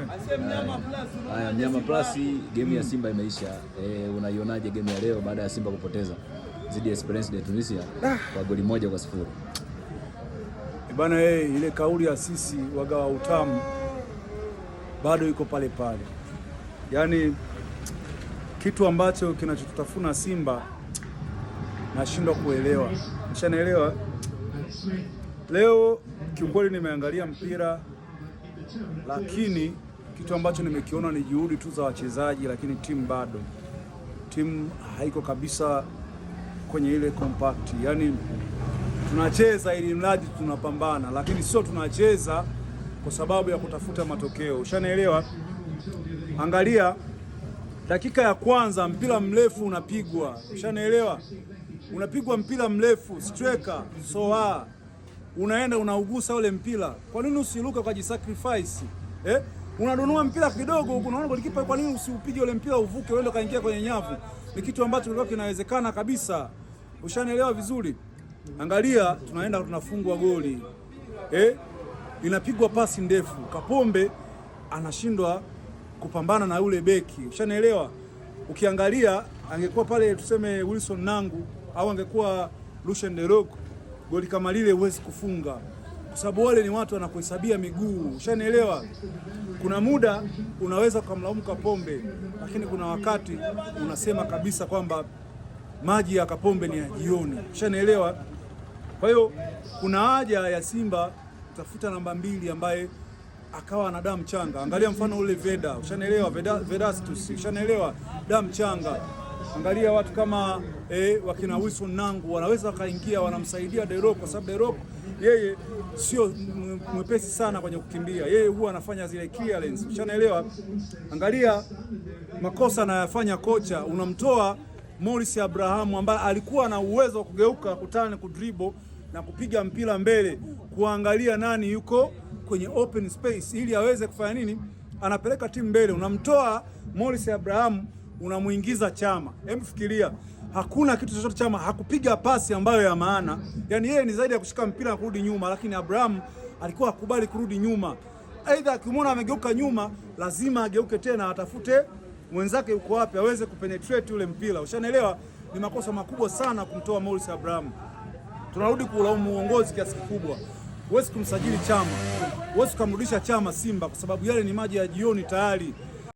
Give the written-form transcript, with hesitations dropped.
Haya, Mnyama Plus, game ya Simba imeisha. Unaionaje game ya leo baada ya Simba kupoteza dhidi ya Esperance de Tunisia kwa goli 1-0? Bana, ile kauli ya sisi wagawa utamu bado iko pale pale. Yaani kitu ambacho kinachotutafuna Simba nashindwa kuelewa. Mshanaelewa? Leo kiukweli nimeangalia mpira, lakini kitu ambacho nimekiona ni juhudi tu za wachezaji, lakini timu haiko kabisa kwenye ile compact. Yaani tunacheza ili mradi tunapambana, lakini sio tunacheza kwa sababu ya kutafuta matokeo. Ushanaelewa? Angalia dakika ya kwanza mpira mrefu unapigwa. Ushanaelewa? Unapigwa mpira mrefu, striker, soa. Unaenda unaugusa ule mpira. Kwa nini usiruka kwa jisacrifice? Unadonua mpira kidogo huko, unaona golikipa, kwa nini usiupige ule mpira uvuke uende kaingia kwenye nyavu? Ni kitu ambacho kilikuwa kinawezekana kabisa. Ushanielewa vizuri? Angalia tunaenda tunafungwa goli. Inapigwa pasi ndefu. Kapombe anashindwa kupambana na ule beki. Ushanielewa? Ukiangalia angekuwa pale tuseme Wilson Nangu au angekuwa Lucien Derok, goli kama lile huwezi kufunga. Kwa sababu wale ni watu wanakuhesabia miguu. Ushanielewa? Kuna muda unaweza kumlaumu Kapombe, lakini kuna wakati unasema kabisa kwamba maji ya Kapombe ni ya jioni. Ushanielewa? Kwa hiyo kuna haja ya Simba kutafuta namba 2 ambaye akawa na damu changa. Angalia mfano ule Veda. Ushanielewa? Vedastus. Ushanielewa? Damu changa. Angalia watu kama wakina Wilson Nangu wanaweza wakaingia, wanamsaidia Derok, kwa sababu Derok yeye sio mwepesi sana kwenye kukimbia. Yeye huwa anafanya zile clearance. Ushanaelewa? Angalia makosa anayofanya kocha. Unamtoa Morris Abraham ambaye alikuwa na uwezo wa kugeuka, kutana, kudribble na kupiga mpira mbele, kuangalia nani yuko kwenye open space ili aweze kufanya nini, anapeleka timu mbele. Unamtoa Morris Abraham, unamuingiza Chama. Hebu fikiria, hakuna kitu chochote. Chama hakupiga pasi ambayo ya maana. Yaani yeye ni zaidi ya kushika mpira na kurudi nyuma, lakini Abraham alikuwa hakubali kurudi nyuma. Aidha akimwona amegeuka nyuma, lazima ageuke tena atafute mwenzake yuko wapi aweze kupenetrate ule mpira. Ushanaelewa? Ni makosa makubwa sana kumtoa Morris Abraham. Tunarudi kulaumu uongozi kiasi kikubwa. Huwezi kumsajili Chama, huwezi kumrudisha Chama Simba kwa sababu yale ni maji ya jioni tayari.